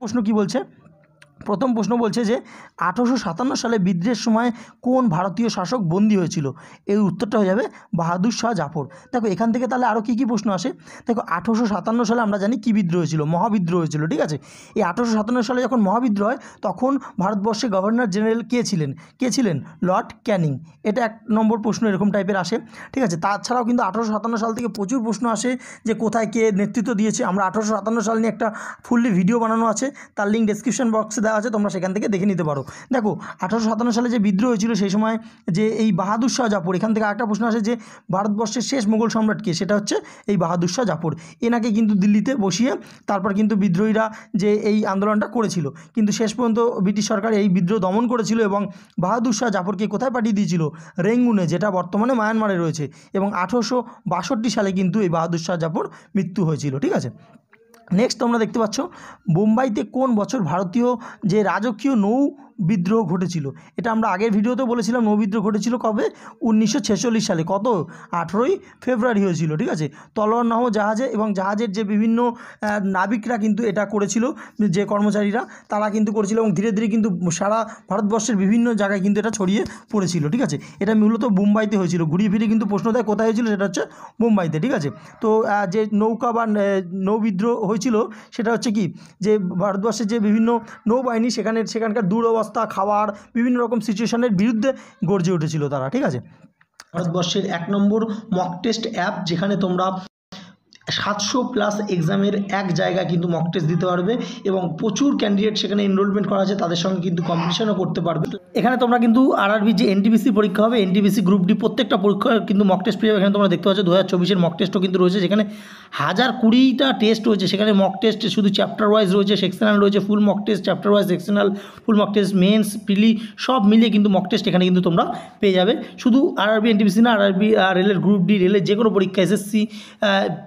প্রশ্ন কি বলছে, প্রথম প্রশ্ন বলছে যে 1857 সালে বিদ্রোহের সময় কোন ভারতীয় শাসক বন্দী হয়েছিল? এর উত্তরটা হয়ে যাবে বাহাদুর শাহ জাফর। দেখো এখান থেকে তাহলে আরও কী কী প্রশ্ন আসে। দেখো 1857 সালে আমরা জানি কী বিদ্রোহ হয়েছিল, মহাবিদ্রোহ হয়েছিল, ঠিক আছে। এই 1857 সালে যখন মহাবিদ্রোহ হয় তখন ভারতবর্ষে গভর্নর জেনারেল কে ছিলেন? লর্ড ক্যানিং। এটা 1 নম্বর প্রশ্ন এরকম টাইপের আসে, ঠিক আছে। তাছাড়াও কিন্তু 1857 সাল থেকে প্রচুর প্রশ্ন আসে যে কোথায় কে নেতৃত্ব দিয়েছে। আমরা 1857 সাল নিয়ে একটা ফুললি ভিডিও বানানো আছে, তার লিঙ্ক ডেসক্রিপশন বক্সে দেওয়া আছে, তোমরা সেখান থেকে দেখে নিতে পারো। দেখো 1857 সালে যে বিদ্রোহ হয়েছিল সেই সময় যে এই বাহাদুর শাহ জাফর, এখান থেকে আরেকটা প্রশ্ন আসে যে ভারতবর্ষের শেষ মুঘল সম্রাট কে? সেটা হচ্ছে এই বাহাদুর শাহ জাফর। এনাকে কিন্তু দিল্লিতে বসিয়ে তারপর কিন্তু বিদ্রোহীরা যে এই আন্দোলনটা করেছিল, কিন্তু শেষ পর্যন্ত ব্রিটিশ সরকার এই বিদ্রোহ দমন করেছিল এবং বাহাদুর শাহ জাফরকে কোথায় পাঠিয়ে দিয়েছিল? রেঙ্গুনে, যেটা বর্তমানে মায়ানমারে রয়েছে। এবং 1862 সালে কিন্তু এই বাহাদুর শাহ জাফর মৃত্যু হয়েছিল, ঠিক আছে। নেক্সট তোমরা দেখতে পাচ্ছ বোম্বাইতে কোন বছর ভারতীয় যে রাজকীয় নৌ বিদ্রোহ ঘটেছিল? এটা আমরা আগের ভিডিওতে বলেছিলাম, নৌ বিদ্রোহ ঘটেছিল কবে? 1946 সালে। কত? 18ই ফেব্রুয়ারি হয়েছিল, ঠিক আছে। তলোয়ার নাও জাহাজে, এবং জাহাজের যে বিভিন্ন নাবিকরা কিন্তু এটা করেছিল, যে কর্মচারীরা তারা কিন্তু করেছিল, এবং ধীরে ধীরে কিন্তু সারা ভারতবর্ষের বিভিন্ন জায়গায় কিন্তু এটা ছড়িয়ে পড়েছিল, ঠিক আছে। এটা মূলত মুম্বাইতে হয়েছিল। ঘুরিয়ে ফিরে কিন্তু প্রশ্ন দেয় কোথায় হয়েছিল, সেটা হচ্ছে মুম্বাইতে, ঠিক আছে। তো যে নৌকা বা নৌ বিদ্রোহ হয়েছিল সেটা হচ্ছে কি, যে ভারতবর্ষের যে বিভিন্ন নৌবাহিনী সেখানকার দুরবস্থা, খাবার, বিভিন্ন রকম সিচুয়েশনের বিরুদ্ধে গর্জে উঠেছিল তারা, ঠিক আছে। ভারতবর্ষের 1 নম্বর মক টেস্ট অ্যাপ, যেখানে তোমরা 700+ এক্সামের এক জায়গায় কিন্তু মক টেস্ট দিতে পারবে, এবং প্রচুর ক্যান্ডিডেট সেখানে এনরোলমেন্ট করা আছে, তাদের সঙ্গে কিন্তু কম্পিটিশনও করতে পারবে। এখানে তোমরা কিন্তু আরআরবি যে এনটিপিসি পরীক্ষা হবে, এনটিপিসি গ্রুপ ডি প্রত্যেকটা পরীক্ষা কিন্তু মক টেস্ট পেয়ে যাবে। এখানে তোমরা দেখতে পাচ্ছ 2024-এর মক টেস্টও কিন্তু রয়েছে, যেখানে 1020টা টেস্ট রয়েছে। সেখানে মক টেস্ট শুধু চ্যাপ্টার ওয়াইজ রয়েছে, সেকশনাল রয়েছে, full mock test, chapter wise, sectional, full mock test, mains, prelim সব মিলিয়ে কিন্তু মক টেস্ট এখানে কিন্তু তোমরা পেয়ে যাবে। শুধু আরআরবি এনটিপিসি না, আরআরবি রেলের গ্রুপ ডি, রেলের যে কোনো পরীক্ষা, এসএসসি,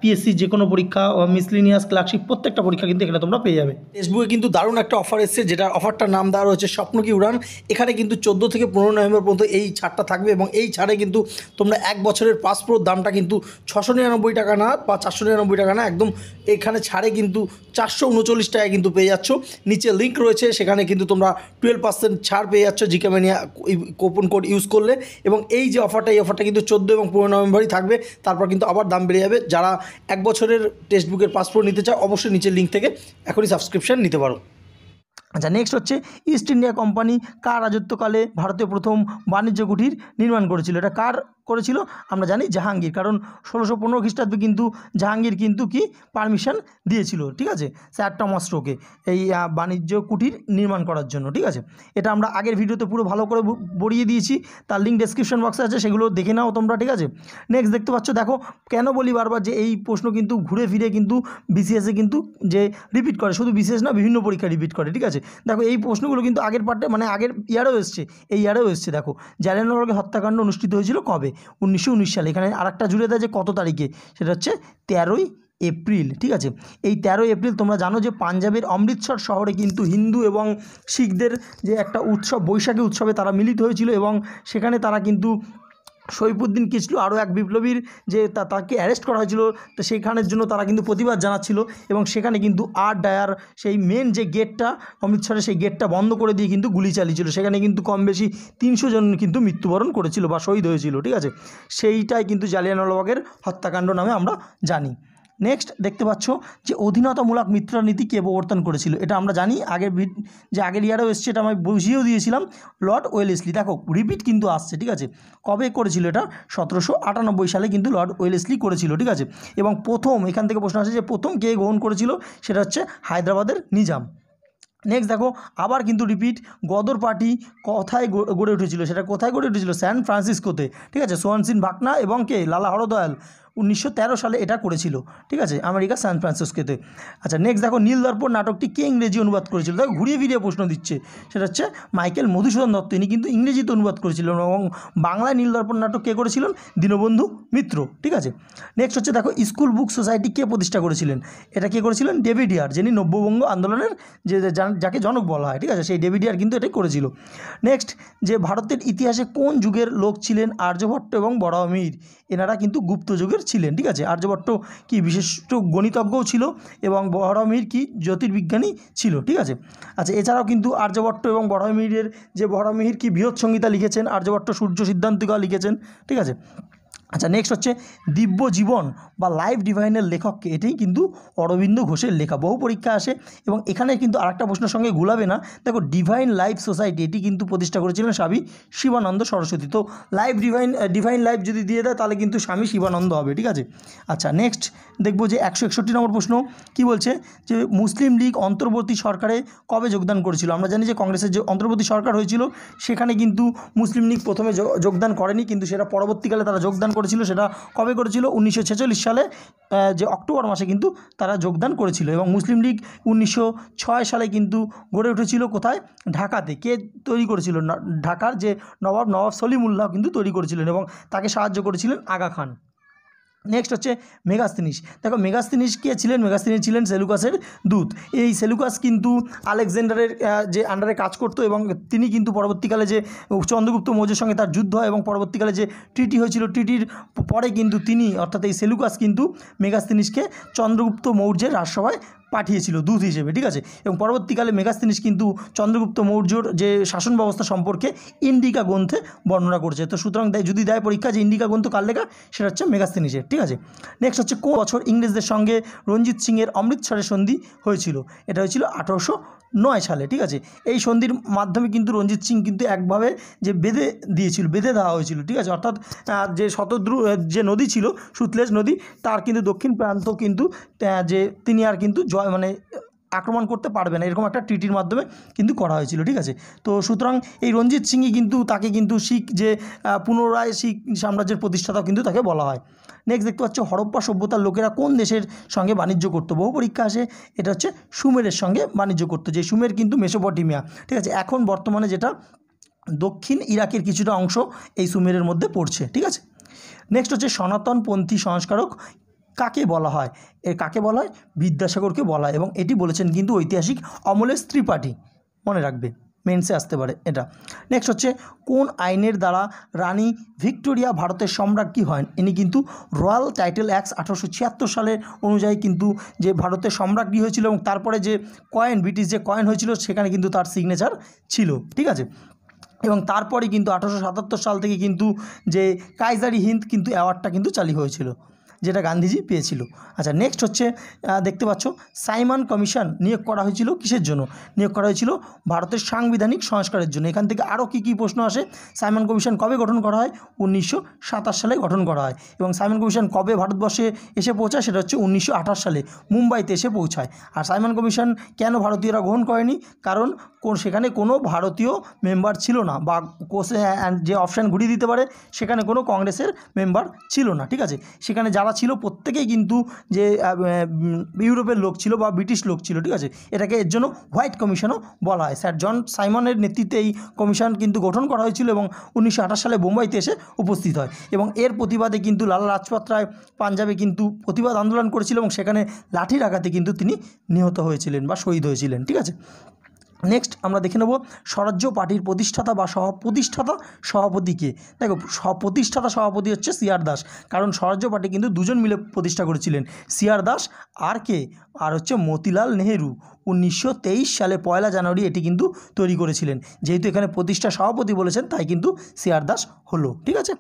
পিএসসি যে কোনো পরীক্ষা, মিসলিনিয়াস, ক্লার্কশিপ, প্রত্যেকটা পরীক্ষা কিন্তু এখানে তোমরা পেয়ে যাবে। ফেসবুকে কিন্তু দারুণ একটা অফার এসেছে, যেটা অফারটার নাম দেওয়া রয়েছে স্বপ্ন কি উড়ান। এখানে কিন্তু 14 থেকে 15 নভেম্বর পর্যন্ত এই ছাড়টা থাকবে, এবং এই ছাড়ে কিন্তু তোমরা 1 বছরের পাসপোর্ট দামটা কিন্তু 699 টাকা না বা 499 টাকা না, একদম এখানে ছাড়ে কিন্তু 439 টাকায় কিন্তু পেয়ে যাচ্ছ। নিচে লিঙ্ক রয়েছে, সেখানে কিন্তু তোমরা 12% ছাড় পেয়ে যাচ্ছ GK mania coupon code use করলে। এবং এই যে অফারটা, এই অফারটা কিন্তু 14 এবং 15 নভেম্বরই থাকবে, তারপর কিন্তু আবার দাম বেড়ে যাবে। যারা 1 বছরের টেক্সট বুকের পাসপোর্ট নিতে চাও, অবশ্যই নিচের লিঙ্ক থেকে এখনই সাবস্ক্রিপশন নিতে পারো। আচ্ছা, নেক্সট হচ্ছে ইস্ট ইন্ডিয়া কোম্পানি কার রাজত্বকালে ভারতীয় প্রথম বাণিজ্য কুঠির নির্মাণ করেছিল? এটা কার করেছিল? আমরা জানি জাহাঙ্গীর, কারণ 1615 খ্রিস্টাব্দে কিন্তু জাহাঙ্গীর কিন্তু কি পারমিশন দিয়েছিল, ঠিক আছে, স্যার টমাস রোকে এই বাণিজ্য কুঠির নির্মাণ করার জন্য, ঠিক আছে। এটা আমরা আগের ভিডিওতে পুরো ভালো করে বড়িয়ে দিয়েছি, তার লিঙ্ক ডেসক্রিপশন বক্সে আছে, সেগুলো দেখে নাও তোমরা, ঠিক আছে। নেক্সট দেখতে পাচ্ছ, দেখো কেন বলি বারবার যে এই প্রশ্ন কিন্তু ঘুরে ফিরে কিন্তু বিসিএসে কিন্তু যে রিপিট করে, শুধু বিসিএস না, বিভিন্ন পরীক্ষা রিপিট করে, ঠিক আছে। দেখো এই প্রশ্নগুলো কিন্তু আগের পার্টে, মানে আগের ইয়ারেও এসছে, এই ইয়ারেও এসছে। দেখো জালিয়ানওয়ালাবাগের হত্যাকাণ্ড অনুষ্ঠিত হয়েছিল কবে? 1919 সালে। এখানে আরেকটা জুড়ে দেয় যে কত তারিখে, সেটা হচ্ছে 13ই এপ্রিল, ঠিক আছে। এই 13ই এপ্রিল তোমরা জানো যে পাঞ্জাবের অমৃতসর শহরে কিন্তু হিন্দু এবং শিখদের যে একটা উৎসব, বৈশাখী উৎসবে তারা মিলিত হয়েছিল, এবং সেখানে তারা কিন্তু সৈফুদ্দিন কিচলু, আরও এক বিপ্লবীর যে তাকে অ্যারেস্ট করা হয়েছিল, তো সেইখানের জন্য তারা কিন্তু প্রতিবাদ জানাচ্ছিল, এবং সেখানে কিন্তু ডায়ার সেই মেন যে গেটটা অমৃতসরে, সেই গেটটা বন্ধ করে দিয়ে কিন্তু গুলি চালিয়েছিল। সেখানে কিন্তু কম বেশি 300 জন কিন্তু মৃত্যুবরণ করেছিল বা শহীদ হয়েছিল, ঠিক আছে। সেইটাই কিন্তু জালিয়ানওয়ালাবাগের হত্যাকাণ্ড নামে আমরা জানি। নেক্সট দেখতে পাচ্ছ যে অধীনতামূলক মিত্রনীতি কে প্রবর্তন করেছিল? এটা আমরা জানি, আগের ইয়ারেও এসছে, এটা আমি বুঝিয়েও দিয়েছিলাম, লর্ড ওয়েলেসলি। দেখো রিপিট কিন্তু আসছে, ঠিক আছে। কবে করেছিল এটা? 1798 সালে কিন্তু লর্ড ওয়েলেসলি করেছিল, ঠিক আছে। এবং প্রথম, এখান থেকে প্রশ্ন আসে যে প্রথম কে গ্রহণ করেছিল, সেটা হচ্ছে হায়দ্রাবাদের নিজাম। নেক্সট দেখো আবার কিন্তু রিপিট, গদর পার্টি কোথায় গড়ে উঠেছিল? সেটা কোথায় গড়ে উঠেছিল? স্যান ফ্রান্সিসকোতে, ঠিক আছে। সোহন সিং ভাকনা এবং কে লালা হরদয়াল 1913 সালে এটা করেছিল, ঠিক আছে, আমেরিকা সান ফ্রান্সিসকোতে। আচ্ছা, নেক্সট দেখো নীলদর্পণ নাটকটি কে ইংরেজি অনুবাদ করেছিল? দেখো ঘুরিয়ে ফিরিয়ে প্রশ্ন দিচ্ছে, সেটা হচ্ছে মাইকেল মধুসূদন দত্ত। ইনি কিন্তু ইংরেজিতে অনুবাদ করেছিলেন, এবং বাংলায় নীলদর্পণ নাটক কে করেছিলেন? দীনবন্ধু মিত্র, ঠিক আছে। নেক্সট হচ্ছে দেখো স্কুল বুক সোসাইটি কে প্রতিষ্ঠা করেছিলেন? এটা কে করেছিলেন? ডেভিড ইয়ার, যিনি নব্যবঙ্গ আন্দোলনের যাকে জনক বলা হয়, ঠিক আছে, সেই ডেভিড ইয়ার কিন্তু এটাই করেছিল। নেক্সট, যে ভারতের ইতিহাসে কোন যুগের লোক ছিলেন আর্যভট্ট এবং বরাহমিহির? এনারা কিন্তু গুপ্ত যুগের ছিলেন, ঠিক আছে। আর্যভট্ট কি বিশিষ্ট গণিতজ্ঞও ছিল এবং বরাহমিহির কি জ্যোতির্বিজ্ঞানী ছিল, ঠিক আছে। আচ্ছা, এছাড়াও কিন্তু আর্যভট্ট এবং বরাহমিহির কি বৃহৎ সংহিতা লিখেছেন, আর্যভট্ট সূর্য সিদ্ধান্তিকা লিখেছেন, ঠিক আছে। আচ্ছা, নেক্সট হচ্ছে দিব্য জীবন বা লাইফ ডিভাইনের লেখককে, এটাই কিন্তু অরবিন্দ ঘোষের লেখা, বহু পরীক্ষা আসে। এবং এখানে কিন্তু আরেকটা প্রশ্নের সঙ্গে গুলাবে না, দেখো ডিভাইন লাইফ সোসাইটি এটি কিন্তু প্রতিষ্ঠা করেছিলেন স্বামী শিবানন্দ সরস্বতী। তো ডিভাইন লাইফ যদি দিয়ে দেয় তাহলে কিন্তু স্বামী শিবানন্দ হবে, ঠিক আছে। আচ্ছা, নেক্সট দেখবো যে 161 নম্বর প্রশ্ন কি বলছে যে মুসলিম লীগ অন্তর্বর্তী সরকারে কবে যোগদান করেছিল। আমরা জানি যে কংগ্রেসের যে অন্তর্বর্তী সরকার হয়েছিল সেখানে কিন্তু মুসলিম লীগ প্রথমে যোগদান করেনি, কিন্তু সেটা পরবর্তীকালে তারা যোগদান করেছিল। সেটা কবে করেছিল? 1946 সালে যে অক্টোবর মাসে কিন্তু তারা যোগদান করেছিল। এবং মুসলিম লীগ 1906 সালে কিন্তু গড়ে উঠেছিল কোথায়? ঢাকাতে। কে তৈরি করেছিল? ঢাকার যে নবাব সলিমুল্লাহ কিন্তু তৈরি করেছিলেন এবং তাকে সাহায্য করেছিলেন আগা খান। নেক্সট হচ্ছে মেগাস্তিনিস। দেখো মেগাস্তিনিস কে ছিলেন? মেগাস্তিনিস ছিলেন সেলুকাসের দূত। এই সেলুকাস কিন্তু আলেকজান্ডারের যে আন্ডারে কাজ করতো এবং তিনি কিন্তু পরবর্তীকালে যে চন্দ্রগুপ্ত মৌর্যের সঙ্গে তার যুদ্ধ হয় এবং পরবর্তীকালে যে ট্রিটি হয়েছিল, ট্রিটির পরে কিন্তু তিনি অর্থাৎ এই সেলুকাস কিন্তু মেগাস্তিনিসকে চন্দ্রগুপ্ত মৌর্যের রাজসভায় পাঠিয়েছিল দূত হিসেবে, ঠিক আছে। এবং পরবর্তীকালে মেগাস্তিনিস কিন্তু চন্দ্রগুপ্ত মৌর্যর যে শাসন ব্যবস্থা সম্পর্কে ইন্ডিকা গ্রন্থে বর্ণনা করেছে। তো সুতরাং যদি দেয় পরীক্ষা যে ইন্ডিকা গ্রন্থ কার লেখা, সেটা হচ্ছে মেগাস্তিনিসের, ঠিক আছে। নেক্সট হচ্ছে কোন বছর ইংরেজদের সঙ্গে রঞ্জিত সিংয়ের অমৃতসরের সন্ধি হয়েছিল? এটা হয়েছিল 1809 সালে, ঠিক আছে। এই সন্ধির মাধ্যমে কিন্তু রঞ্জিত সিং কিন্তু একভাবে যে বেঁধে দেওয়া হয়েছিল, ঠিক আছে। অর্থাৎ যে শতদ্রু যে নদী ছিল, সুতলেজ নদী, তার কিন্তু দক্ষিণ প্রান্ত কিন্তু যে তিনি আর কিন্তু আক্রমণ করতে পারবে না, এরকম একটা ট্রিটির মাধ্যমে কিন্তু করা হয়েছিল, ঠিক আছে। তো সুতরাং এই রঞ্জিত সিংই কিন্তু তাকে কিন্তু শিখ যে পুনরায় শিখ সাম্রাজ্যের প্রতিষ্ঠাতাও কিন্তু তাকে বলা হয়। নেক্সট দেখতে পাচ্ছ হরপ্পা সভ্যতার লোকেরা কোন দেশের সঙ্গে বাণিজ্য করতো? বহু পরীক্ষা আসে, এটা হচ্ছে সুমেরের সঙ্গে বাণিজ্য করতো। যে সুমের কিন্তু মেসোপটেমিয়া, ঠিক আছে, এখন বর্তমানে যেটা দক্ষিণ ইরাকের কিছুটা অংশ এই সুমেরের মধ্যে পড়ছে, ঠিক আছে। নেক্সট হচ্ছে সনাতনপন্থী সংস্কারক কাকে বলা হয়? কাকে বলা হয়? বিদ্যাসাগরকে বলা হয় এবং এটি বলেছেন কিন্তু ঐতিহাসিক অমলেশ ত্রিপাঠী, মনে রাখবে, মেন্সে আসতে পারে এটা। নেক্সট হচ্ছে কোন আইনের দ্বারা রানী ভিক্টোরিয়া ভারতের সম্রাজ্ঞী হন? ইনি কিন্তু রয়্যাল টাইটেল অ্যাক্ট 1876 সালের অনুযায়ী কিন্তু যে ভারতের সম্রাজ্ঞী হয়েছিল এবং তারপরে যে ব্রিটিশ যে কয়েন হয়েছিল সেখানে কিন্তু তার সিগনেচার ছিল, ঠিক আছে। এবং তারপরে কিন্তু 1877 সাল থেকে কিন্তু যে কাইজারি হিন্দ কিন্তু অ্যাওয়ার্ডটা কিন্তু চালু হয়েছিল, যেটা গান্ধীজি পেয়েছিল। আচ্ছা, নেক্সট হচ্ছে দেখতে পাচ্ছ সাইমন কমিশন নিয়োগ করা হয়েছিল কিসের জন্য? নিয়োগ করা হয়েছিল ভারতের সাংবিধানিক সংস্কারের জন্য। এখান থেকে আরও কী প্রশ্ন আসে? সাইমন কমিশন কবে গঠন করা হয়? 1927 সালে গঠন করা হয়। এবং সাইমন কমিশন কবে ভারতবর্ষে এসে পৌঁছায়? সেটা হচ্ছে 1928 সালে মুম্বাইতে এসে পৌঁছায়। আর সাইমন কমিশন কেন ভারতীয়রা গ্রহণ করেনি? কারণ সেখানে কোনো ভারতীয় মেম্বার ছিল না, বা যে অপশান ঘুরিয়ে দিতে পারে সেখানে কোনো কংগ্রেসের মেম্বার ছিল না, ঠিক আছে। সেখানে যারা ছিল প্রত্যেকেই কিন্তু যে ইউরোপের লোক ছিল বা ব্রিটিশ লোক ছিল, ঠিক আছে। এটাকে এর জন্য হোয়াইট কমিশনও বলা হয়। স্যার জন সাইমনের নেতৃত্বে এই কমিশন কিন্তু গঠন করা হয়েছিল এবং 1928 সালে বোম্বাইতে এসে উপস্থিত হয়। এবং এর প্রতিবাদে কিন্তু লালা লাজপত রায় পাঞ্জাবে কিন্তু প্রতিবাদ আন্দোলন করেছিল এবং সেখানে লাঠির আঘাতে কিন্তু তিনি নিহত হয়েছিলেন বা শহীদ হয়েছিলেন, ঠিক আছে। নেক্সট আমরা দেখে নেব স্বরাজ্য পার্টির প্রতিষ্ঠাতা বা সভাপতি কে? দেখো প্রতিষ্ঠাতা সভাপতি হচ্ছে সিআর দাস, কারণ স্বরাজ্য পার্টি কিন্তু দুজন মিলে প্রতিষ্ঠা করেছিলেন, সিআর দাস আর কে? আর হচ্ছে মতিলাল নেহেরু। 1923 সালে 1 জানুয়ারি এটি কিন্তু তৈরি করেছিলেন। যেহেতু এখানে প্রতিষ্ঠা সভাপতি বলেছেন তাই কিন্তু সিআর দাস হলো, ঠিক আছে।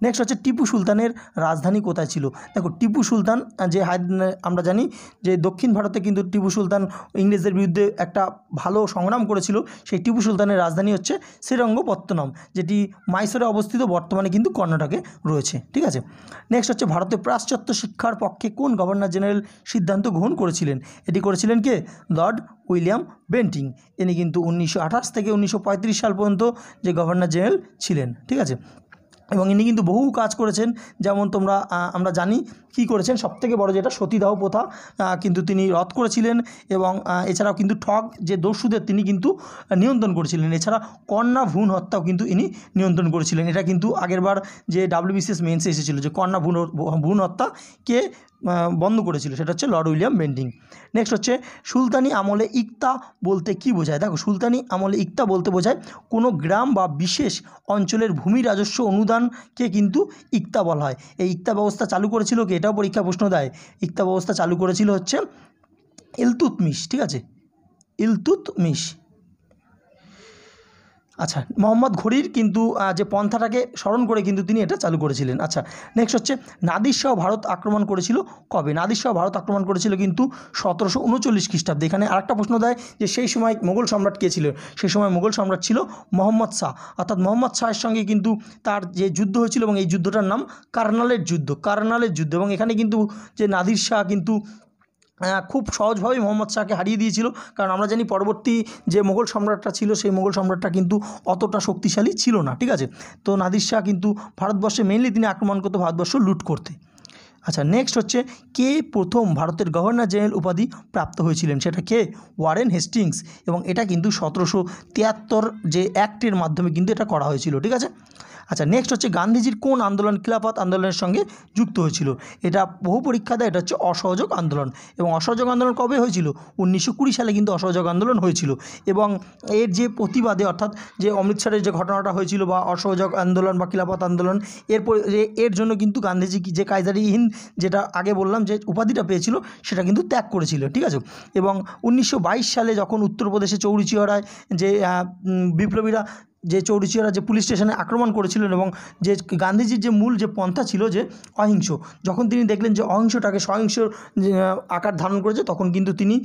নেক্সট হচ্ছে টিপু সুলতানের রাজধানী কোথায় ছিল? দেখো টিপু সুলতান যে আমরা জানি যে দক্ষিণ ভারতে কিন্তু টিপু সুলতান ইংরেজদের বিরুদ্ধে একটা ভালো সংগ্রাম করেছিল। সেই টিপু সুলতানের রাজধানী হচ্ছে শ্রীরঙ্গপত্তনম, যেটি মাইসোরে অবস্থিত, বর্তমানে কিন্তু কর্ণাটকে রয়েছে, ঠিক আছে। নেক্সট হচ্ছে ভারতের পাশ্চাত্য শিক্ষার পক্ষে কোন গভর্নর জেনারেল সিদ্ধান্ত গ্রহণ করেছিলেন? এটি করেছিলেন কে? Lord William Bentinck. ইনি কিন্তু 1928 থেকে 1935 সাল পর্যন্ত যে গভর্নর জেনারেল ছিলেন, ঠিক আছে। এবং ইনি কিন্তু বহু কাজ করেছেন, যেমন আমরা জানি কী করেছেন, সবথেকে বড় যেটা সতীদাহ প্রথা কিন্তু তিনি রদ করেছিলেন এবং এছাড়াও কিন্তু ঠগ যে দস্যুদের তিনি কিন্তু নিয়ন্ত্রণ করেছিলেন। এছাড়া কন্যা ভ্রূণ হত্যাও কিন্তু ইনি নিয়ন্ত্রণ করেছিলেন। এটা কিন্তু আগেরবার যে WBCS মেন্সে এসেছিল যে কন্যা ভ্রূণ হত্যা কে বন্ধ করেছিল, সেটা হচ্ছে লর্ড উইলিয়াম বেন্টিং। নেক্সট হচ্ছে সুলতানি আমলে ইকতা বলতে কী বোঝায়? দেখো, সুলতানি আমলে ইকতা বলতে বোঝায় কোনো গ্রাম বা বিশেষ অঞ্চলের ভূমি রাজস্ব অনুদানকে কিন্তু ইকতা বলা হয়। এই ইকতা ব্যবস্থা চালু করেছিল কি? এটাও পরীক্ষা প্রশ্ন দেয়। ইকতা ব্যবস্থা চালু করেছিল হচ্ছে ইলতুৎমিশ, ঠিক আছে, ইলতুৎমিশ। আচ্ছা, মোহাম্মদ ঘুরির কিন্তু যে পন্থাটাকে স্মরণ করে কিন্তু তিনি এটা চালু করেছিলেন। আচ্ছা, নেক্সট হচ্ছে নাদির শাহ ভারত আক্রমণ করেছিল কবে? নাদির শাহ ভারত আক্রমণ করেছিল কিন্তু 1739 খ্রিস্টাব্দে। এখানে আরেকটা প্রশ্ন দেয় যে সেই সময় মোগল সম্রাট কে ছিল? সেই সময় মোগল সম্রাট ছিল মোহাম্মদ শাহ, অর্থাৎ মোহাম্মদ শাহের সঙ্গে কিন্তু তার যে যুদ্ধ হয়েছিল, এবং এই যুদ্ধটার নাম কার্নালের যুদ্ধ, কার্নালের যুদ্ধ। এবং এখানে কিন্তু যে নাদির শাহ কিন্তু খুব সহজভাবেই মোহাম্মদ শাহকে হারিয়ে দিয়েছিল, কারণ আমরা জানি পরবর্তী যে মোগল সম্রাটটা ছিল সেই মোগল সম্রাটটা কিন্তু অতটা শক্তিশালী ছিল না, ঠিক আছে। তো নাদির শাহ কিন্তু ভারতবর্ষে মেইনলি তিনি আক্রমণ করতে, ভারতবর্ষ লুট করতে। আচ্ছা, নেক্সট হচ্ছে কে প্রথম ভারতের গভর্নর জেনারেল উপাধি প্রাপ্ত হয়েছিলেন? সেটা কে? Warren Hastings. এবং এটা কিন্তু 1773 যে অ্যাক্টের মাধ্যমে কিন্তু এটা করা হয়েছিল, ঠিক আছে। আচ্ছা, নেক্সট হচ্ছে গান্ধীজির কোন আন্দোলন খিলাফত আন্দোলনের সঙ্গে যুক্ত হয়েছিল? এটা বহু পরীক্ষা দেয়। এটা হচ্ছে অসহযোগ আন্দোলন। এবং অসহযোগ আন্দোলন কবে হয়েছিল? 1920 সালে কিন্তু অসহযোগ আন্দোলন হয়েছিল। এবং এর যে প্রতিবাদে, অর্থাৎ যে অমৃতসরের যে ঘটনাটা হয়েছিল বা অসহযোগ আন্দোলন বা খিলাফত আন্দোলন, এর জন্য কিন্তু গান্ধীজি যে কায়জার-ই-হিন্দ যেটা আগে বললাম যে উপাধিটা পেয়েছিল, সেটা কিন্তু ত্যাগ করেছিল, ঠিক আছে। এবং 1922 সালে যখন উত্তরপ্রদেশে চৌরিচৌরায় যে বিপ্লবীরা যে চৌরিচৌরা যে পুলিশ স্টেশনে আক্রমণ করেছিলেন, এবং যে গান্ধীজির যে মূল যে পন্থা ছিল যে অহিংস, যখন তিনি দেখলেন যে অহিংসটাকে সহিংস আকার ধারণ করেছে, তখন কিন্তু তিনি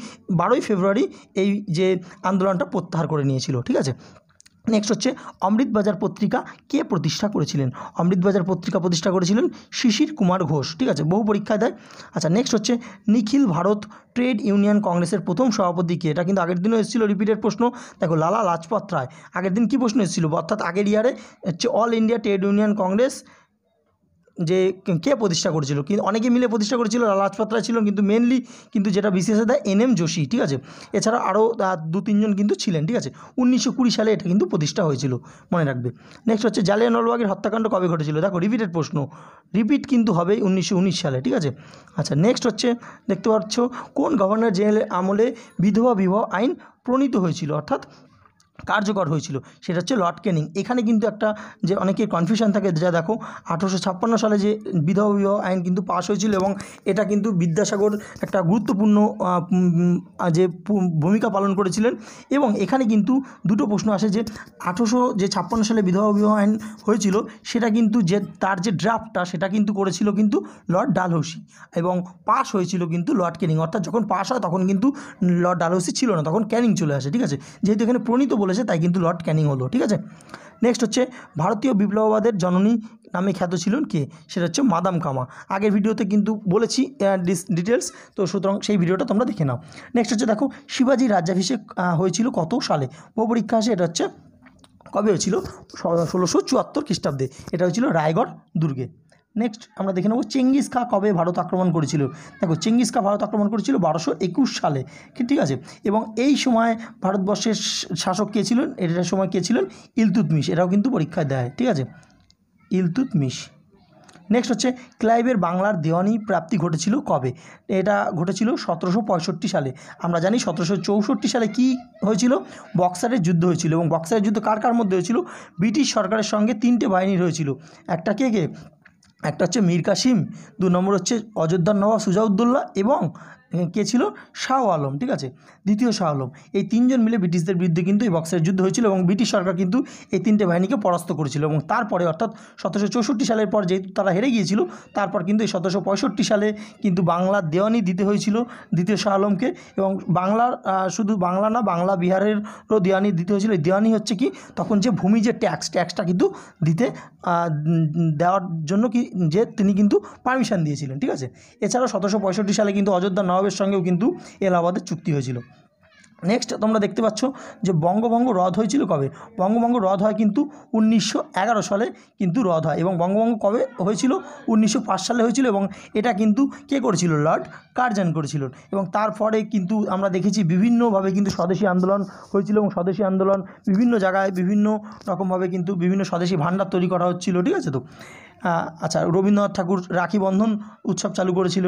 12ই ফেব্রুয়ারি এই যে আন্দোলনটা প্রত্যাহার করে নিয়েছিল, ঠিক আছে। নেক্সট হচ্ছে অমৃতবাজার পত্রিকা কে প্রতিষ্ঠা করেছিলেন? অমৃতবাজার পত্রিকা প্রতিষ্ঠা করেছিলেন শিশির কুমার ঘোষ, ঠিক আছে, বহু পরীক্ষায় দেয়। আচ্ছা, নেক্সট হচ্ছে নিখিল ভারত ট্রেড ইউনিয়ন কংগ্রেসের প্রথম সভাপতি কে? এটা কিন্তু আগের দিনও এসেছিল, রিপিটেড প্রশ্ন। দেখো, লালা লাজপত রায়। আগের দিন কী প্রশ্ন এসেছিল? অর্থাৎ আগের ইয়ারে হচ্ছে all India trade union Congress যে কে প্রতিষ্ঠা করেছিল? কিন্তু অনেকে মিলে প্রতিষ্ঠা করেছিল, লালা লাজপত রায় ছিলেন, কিন্তু মেনলি কিন্তু যেটা বিশেষে দেয় NM জোশী, ঠিক আছে। এছাড়া আরও 2-3 জন কিন্তু ছিলেন, ঠিক আছে। 1920 সালে এটা কিন্তু প্রতিষ্ঠা হয়েছিল, মনে রাখবে। নেক্সট হচ্ছে জালিয়ানওয়ালাবাগের হত্যাকাণ্ড কবে ঘটেছিল? দেখো, রিপিটেড প্রশ্ন, রিপিট কিন্তু হবে 1919 সালে, ঠিক আছে। আচ্ছা, নেক্সট হচ্ছে দেখতে পাচ্ছ কোন গভর্নর জেনারেল আমলে বিধবা বিবাহ আইন প্রণীত হয়েছিল, অর্থাৎ কার্যকর হয়েছিল? সেটা হচ্ছে লর্ড ক্যানিং। এখানে কিন্তু একটা যে অনেকের কনফিউশন থাকে, যা দেখো 1856 সালে যে বিধবা বিবাহ আইন কিন্তু পাস হয়েছিল, এবং এটা কিন্তু বিদ্যাসাগর একটা গুরুত্বপূর্ণ যে ভূমিকা পালন করেছিলেন। এবং এখানে কিন্তু দুটো প্রশ্ন আসে যে 1856 সালে বিধবা বিবাহ আইন হয়েছিল, সেটা কিন্তু যে তার যে ড্রাফটটা সেটা কিন্তু করেছিল কিন্তু লর্ড ডালহৌসি, এবং পাস হয়েছিল কিন্তু লর্ড ক্যানিং। অর্থাৎ যখন পাস হয় তখন কিন্তু লর্ড ডালহৌসি ছিল না, তখন ক্যানিং চলে আসে, ঠিক আছে। যেহেতু এখানে প্রণীত বলেছে, তাই কিন্তু লর্ড ক্যানিং হলো, ঠিক আছে। নেক্সট হচ্ছে ভারতীয় বিপ্লববাদের জননী নামে খ্যাত ছিলেন কে? সেটা হচ্ছে মাদাম কামা। আগের ভিডিওতে কিন্তু বলেছি ডিটেলস, তো সুতরাং সেই ভিডিওটা তোমরা দেখে নাও। নেক্সট হচ্ছে দেখো, শিবাজির রাজ্যাভিষেক হয়েছিল কত সালে? বহু পরীক্ষা আসে। এটা হচ্ছে কবে হয়েছিল? 1674 খ্রিস্টাব্দে। এটা হয়েছিল রায়গড় দুর্গে। নেক্সট আমরা দেখে নেব চেঙ্গিস খা কবে ভারত আক্রমণ করেছিল? দেখো, চেঙ্গিস খা ভারত আক্রমণ করেছিল 1221 সালে, ঠিক আছে। এবং এই সময় ভারতবর্ষের শাসক কে ছিলেন? এটার সময় কে ছিলেন? ইলতুৎমিশ। এটাও কিন্তু পরীক্ষায় দেয়, ঠিক আছে, ইলতুৎমিশ। নেক্সট হচ্ছে ক্লাইভের বাংলার দেওয়ানি প্রাপ্তি ঘটেছিল কবে? এটা ঘটেছিল 1765 সালে। আমরা জানি 1764 সালে কি হয়েছিল? বক্সারের যুদ্ধ হয়েছিল। এবং বক্সারের যুদ্ধ কার কার মধ্যে হয়েছিল? ব্রিটিশ সরকারের সঙ্গে 3টে বাহিনীর হয়েছিল। একটা কে? একটা হচ্ছে মীর কাসিম, 2 নম্বর হচ্ছে অযোধ্যার নবাব সুজাউদ্দৌলা, এবং কে ছিল? শাহ আলম, ঠিক আছে, দ্বিতীয় শাহ আলম। এই 3 জন মিলে ব্রিটিশদের বিরুদ্ধে কিন্তু এই বক্সারের যুদ্ধ হয়েছিল, এবং ব্রিটিশ সরকার কিন্তু এই 3টে বাহিনীকে পরাস্ত করেছিল। এবং তারপরে অর্থাৎ 1764 সালের পর যেহেতু তারা হেরে গিয়েছিল, তারপর কিন্তু এই 1765 সালে কিন্তু বাংলার দেওয়ানি দিতে হয়েছিল দ্বিতীয় শাহ আলমকে। এবং বাংলার শুধু বাংলা না, বাংলা বিহারেরও দেওয়ানি দিতে হয়েছিল। এই দেওয়ানি হচ্ছে কি, তখন যে ভূমি যে ট্যাক্সটা কিন্তু দেওয়ার জন্য কি যে তিনি কিন্তু পারমিশন দিয়েছিলেন, ঠিক আছে। এছাড়াও 1765 সালে কিন্তু অযোধ্যার নবাবের সঙ্গেও কিন্তু এলাহাবাদের চুক্তি হয়েছিল। নেক্সট তোমরা দেখতে পাচ্ছ যে বঙ্গভঙ্গ রদ হয়েছিল কবে? বঙ্গভঙ্গ রদ হয় কিন্তু 1911 সালে কিন্তু রদ হয়। এবং বঙ্গভঙ্গ কবে হয়েছিল? 1905 সালে হয়েছিল। এবং এটা কিন্তু কে করেছিল? লর্ড কার্জন করেছিল। এবং তারপরে কিন্তু আমরা দেখেছি বিভিন্নভাবে কিন্তু স্বদেশী আন্দোলন হয়েছিল, এবং স্বদেশী আন্দোলন বিভিন্ন জায়গায় বিভিন্ন রকমভাবে কিন্তু বিভিন্ন স্বদেশী ভাণ্ডার তৈরি করা হচ্ছিল, ঠিক আছে। তো আচ্ছা, রবীন্দ্রনাথ ঠাকুর রাখি বন্ধন উৎসব চালু করেছিল।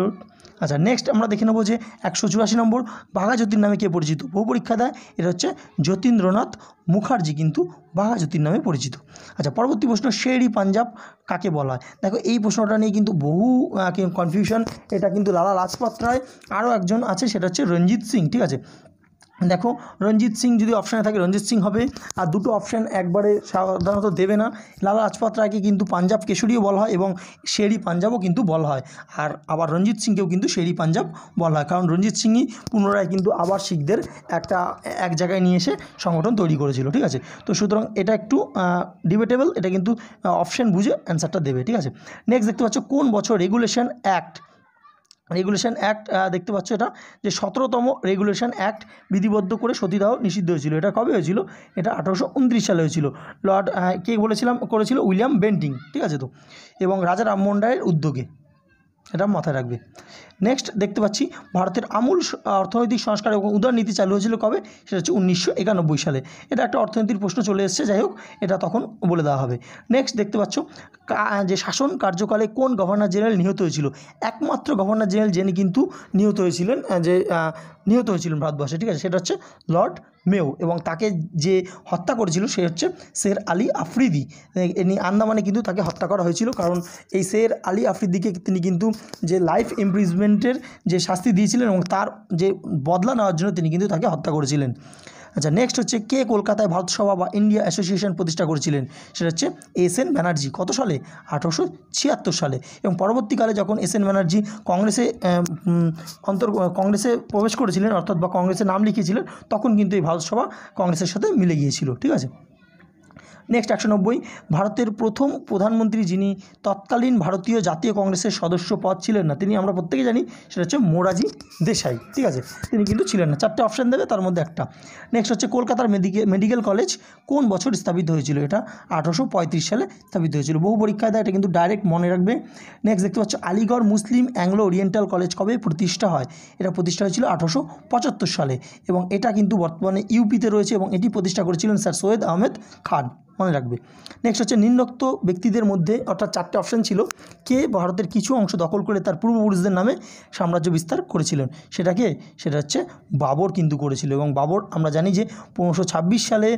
আচ্ছা, নেক্সট আমরা দেখে নেবো যে 184 নম্বর, বাঘা যতীন নামে কে পরিচিত? বহু পরীক্ষা দেয়, এটা হচ্ছে যতীন্দ্রনাথ মুখার্জি কিন্তু বাঘা যতীন নামে পরিচিত। আচ্ছা, পরবর্তী প্রশ্ন, শের ই পাঞ্জাব কাকে বলা হয়? দেখো এই প্রশ্নটা নিয়ে কিন্তু বহু কনফিউশন। এটা কিন্তু লালা লাজপত রায়, আরও একজন আছে সেটা হচ্ছে রঞ্জিত সিং। ঠিক আছে, দেখো রঞ্জিত সিং যদি অপশানে থাকে রঞ্জিত সিং হবে, আর দুটো অপশান একবারে সাধারণত দেবে না। লালা লাজপত রায়কে কিন্তু পাঞ্জাব কেশরীও বলা হয় এবং শের ই পাঞ্জাবও কিন্তু বলা হয়, আর আবার রঞ্জিত সিংকেও কিন্তু শের ই পাঞ্জাব বলা হয়, কারণ রঞ্জিত সিংই পুনরায় কিন্তু আবার শিখদের এক জায়গায় নিয়ে এসে সংগঠন তৈরি করেছিল। ঠিক আছে, তো সুতরাং এটা একটু ডিবেটেবল, এটা কিন্তু অপশান বুঝে অ্যান্সারটা দেবে। ঠিক আছে, নেক্সট দেখতে পাচ্ছ কোন বছর রেগুলেশন অ্যাক্ট দেখতে পাচ্ছ এটা যে 17তম রেগুলেশন অ্যাক্ট বিধিবদ্ধ করে সতীদাহ নিষিদ্ধ হয়েছিল। এটা কবে হয়েছিল? এটা 1829 সালে হয়েছিল। লর্ড কে করেছিল? William Bentinck. ঠিক আছে, তো এবং রাজা রামমোহন রায়ের উদ্যোগে, এটা মাথায় রাখবে। নেক্সট দেখতে পাচ্ছি ভারতের আমূল অর্থনৈতিক সংস্কার এবং উদারনীতি চালু হয়েছিল কবে? সেটা হচ্ছে 1991 সালে। এটা একটা অর্থনীতির প্রশ্ন চলে এসেছে, যাই হোক এটা তখন বলে দেওয়া হবে। নেক্সট দেখতে পাচ্ছ যে শাসন কার্যকালে কোন গভর্নর জেনারেল নিহত হয়েছিল? একমাত্র গভর্নর জেনারেল যিনি কিন্তু নিহত হয়েছিলেন ভারতবর্ষে। ঠিক আছে, সেটা হচ্ছে লর্ড মেও, এবং তাকে যে হত্যা করেছিল সে হচ্ছে শের আলী আফ্রিদি। ইনি আন্দামানে কিন্তু তাকে হত্যা করা হয়েছিল, কারণ এই শের আলী আফ্রিদিকে তিনি কিন্তু যে লাইফ ইমপ্রিজনমেন্টের যে শাস্তি দিয়েছিলেন এবং তার যে বদলা নেওয়ার জন্য তিনি কিন্তু তাকে হত্যা করেছিলেন। আচ্ছা, নেক্সট হচ্ছে কে কলকাতায় ভারত সভা বা ইন্ডিয়া অ্যাসোসিয়েশন প্রতিষ্ঠা করেছিলেন? সেটা হচ্ছে এস.এন. ব্যানার্জি। কত সালে? 1876 সালে। এবং পরবর্তীকালে যখন এস.এন. ব্যানার্জি কংগ্রেসে প্রবেশ করেছিলেন, অর্থাৎ বা কংগ্রেসে নাম লিখিয়েছিলেন, তখন কিন্তু এই ভারত সভা কংগ্রেসের সাথে মিলে গিয়েছিল। ঠিক আছে, নেক্সট 190, ভারতের প্রথম প্রধানমন্ত্রী যিনি তৎকালীন ভারতীয় জাতীয় কংগ্রেসের সদস্য পদ ছিলেন না, তিনি আমরা প্রত্যেকে জানি সেটা হচ্ছে মোরারজি দেশাই। ঠিক আছে, তিনি কিন্তু ছিলেন না। 4টে অপশান দেবে, তার মধ্যে একটা। নেক্সট হচ্ছে কলকাতার মেডিকেল কলেজ কোন বছর স্থাপিত হয়েছিল? এটা 1835 সালে স্থাপিত হয়েছিল। বহু পরীক্ষায় দেয়, এটা কিন্তু ডাইরেক্ট মনে রাখবে। নেক্সট দেখতে পাচ্ছ আলিগড় মুসলিম অ্যাংলো ওরিয়েন্টাল কলেজ কবে প্রতিষ্ঠা হয়? এটা প্রতিষ্ঠা হয়েছিল 1875 সালে, এবং এটা কিন্তু বর্তমানে ইউপিতে রয়েছে, এবং এটি প্রতিষ্ঠা করেছিলেন স্যার সৈয়দ আহমেদ খান, মনে রাখবে। নেক্সট হচ্ছে নিম্নোক্ত ব্যক্তিদের মধ্যে, অর্থাৎ 4টে অপশান ছিল, কে ভারতের কিছু অংশ দখল করে তার পূর্বপুরুষদের নামে সাম্রাজ্য বিস্তার করেছিলেন? সেটা হচ্ছে বাবর কিন্তু করেছিল, এবং বাবর আমরা জানি যে 1526 সালে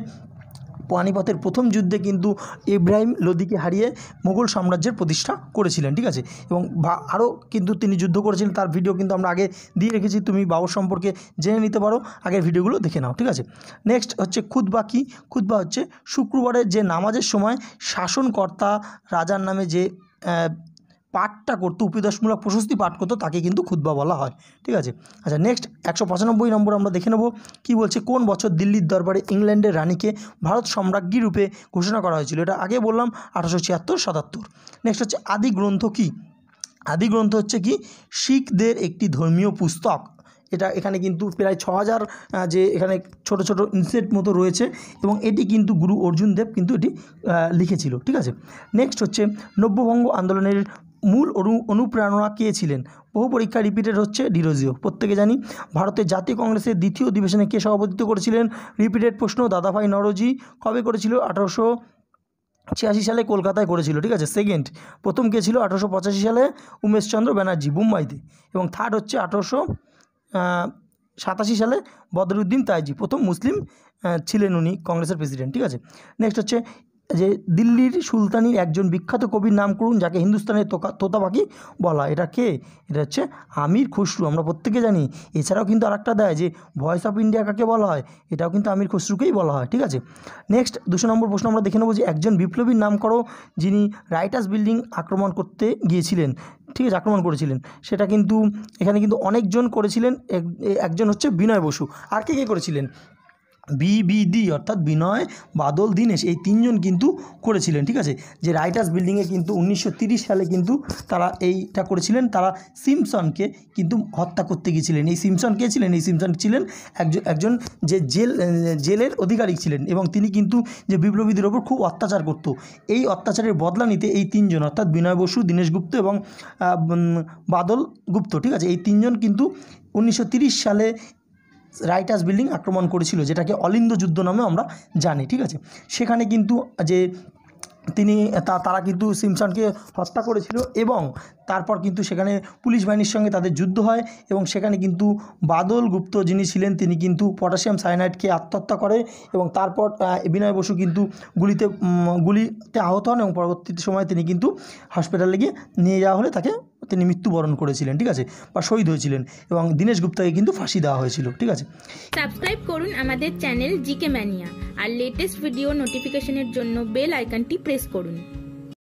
পানিপথের প্রথম যুদ্ধে কিন্তু ইব্রাহিম লোদিকে হারিয়ে মোগল সাম্রাজ্যের প্রতিষ্ঠা করেছিলেন। ঠিক আছে, এবং আরও কিন্তু তিনি যুদ্ধ করেছিলেন, তার ভিডিও কিন্তু আমরা আগে দিয়ে রেখেছি, তুমি বাবর সম্পর্কে জেনে নিতে পারো, আগের ভিডিওগুলো দেখে নাও। ঠিক আছে, নেক্সট হচ্ছে খুতবা কি? খুতবা হচ্ছে শুক্রবারের যে নামাজের সময় শাসনকর্তা রাজার নামে যে পাঠটা করতো, উপদেশমূলক প্রশস্তি পাঠ করতো, তাকে কিন্তু খুতবা বলা হয়। ঠিক আছে, আচ্ছা নেক্সট 195 নম্বর আমরা দেখে নেব কী বলছে, কোন বছর দিল্লির দরবারে ইংল্যান্ডের রানীকে ভারত সম্রাজ্ঞী রূপে ঘোষণা করা হয়েছিল? এটা আগে বললাম 1876-77। নেক্সট হচ্ছে আদি গ্রন্থ কি? আদি গ্রন্থ হচ্ছে কি? শিখদের একটি ধর্মীয় পুস্তক। এখানে কিন্তু প্রায় 6000 যে এখানে ছোট ছোট ইনসেট মতো রয়েছে, এবং এটি কিন্তু গুরু অর্জুন দেব কিন্তু এটি লিখেছিল। ঠিক আছে, নেক্সট হচ্ছে নব্যবঙ্গ আন্দোলনের মূল অনুপ্রেরণা কে ছিলেন? বহু পরীক্ষা রিপিটেড হচ্ছে ডিরোজিও, প্রত্যেকে জানি। ভারতের জাতীয় কংগ্রেসের দ্বিতীয় অধিবেশনে কে সভাপতিত্ব করেছিলেন? রিপিটেড প্রশ্ন, দাদাভাই নওরোজি। কবে করেছিল? 1886 সালে কলকাতায় করেছিল। ঠিক আছে, সেকেন্ড। প্রথম কে ছিল? 1885 সালে উমেশচন্দ্র ব্যানার্জি, মুম্বাইতে। এবং থার্ড হচ্ছে 1887 সালে বদরুদ্দিন তাইজি, প্রথম মুসলিম ছিলেন উনি, কংগ্রেসের প্রেসিডেন্ট। ঠিক আছে, নেক্সট হচ্ছে যে দিল্লির সুলতানির একজন বিখ্যাত কবির নাম করুন যাকে হিন্দুস্তানের তোতা পাখি বলা। এটা কে? এটা হচ্ছে আমির খুসরু, আমরা প্রত্যেকে জানি। এছাড়াও কিন্তু আরেকটা দেয় যে ভয়েস অফ ইন্ডিয়া কাকে বলা হয়, এটাও কিন্তু আমির খুসরুকেই বলা হয়। ঠিক আছে, নেক্সট 200 নম্বর প্রশ্ন আমরা দেখে নেব যে একজন বিপ্লবীর নাম করো যিনি রাইটার্স বিল্ডিং আক্রমণ করতে গিয়েছিলেন। ঠিক আছে, আক্রমণ করেছিলেন, সেটা কিন্তু এখানে কিন্তু অনেকজন করেছিলেন। একজন হচ্ছে বিনয় বসু, আর কে কে করেছিলেন? বিবিডি অর্থাৎ বিনয়, বাদল, দীনেশ, এই 3জন কিন্তু করেছিলেন। ঠিক আছে, যে রাইটার্স বিল্ডিংয়ে কিন্তু 1930 সালে কিন্তু তারা এইটা করেছিলেন। তারা সিমসনকে কিন্তু হত্যা করতে গিয়েছিলেন। এই সিমসন কে ছিলেন? এই সিমসন ছিলেন একজন যে জেলের অধিকারী ছিলেন, এবং তিনি কিন্তু যে বিপ্লবীদের ওপর খুব অত্যাচার করতো। এই অত্যাচারের বদলা নিতে এই 3জন অর্থাৎ বিনয় বসু, দীনেশ গুপ্ত এবং বাদল গুপ্ত, ঠিক আছে, এই 3জন কিন্তু 1930 সালে রাইটার্স বিল্ডিং আক্রমণ করেছিল, যেটাকে অলিন্দ যুদ্ধ নামে আমরা জানি। ঠিক আছে, সেখানে কিন্তু যে তারা কিন্তু সিমসানকে হত্যা করেছিল এবং তারপর কিন্তু সেখানে পুলিশ বাহিনীর সঙ্গে তাদের যুদ্ধ হয় এবং সেখানে কিন্তু বাদল গুপ্ত যিনি ছিলেন তিনি কিন্তু পটাশিয়াম সায়ানাইড খেয়ে আত্মহত্যা করে এবং তারপর বিনয় বসু কিন্তু গুলিতে আহত হন এবং পরবর্তী সময়ে তিনি কিন্তু হসপিটালে গিয়ে নিয়ে যাওয়া হলে তিনি মৃত্যুবরণ করেছিলেন, ঠিক আছে, বা শহীদ হয়েছিলেন এবং দীনেশ গুপ্তাকে কিন্তু ফাঁসি দেওয়া হয়েছিল, ঠিক আছে। সাবস্ক্রাইব করুন আমাদের চ্যানেল জিকে ম্যানিয়া আর লেটেস্ট ভিডিও নোটিফিকেশনের জন্য বেল আইকনটি প্রেস করুন।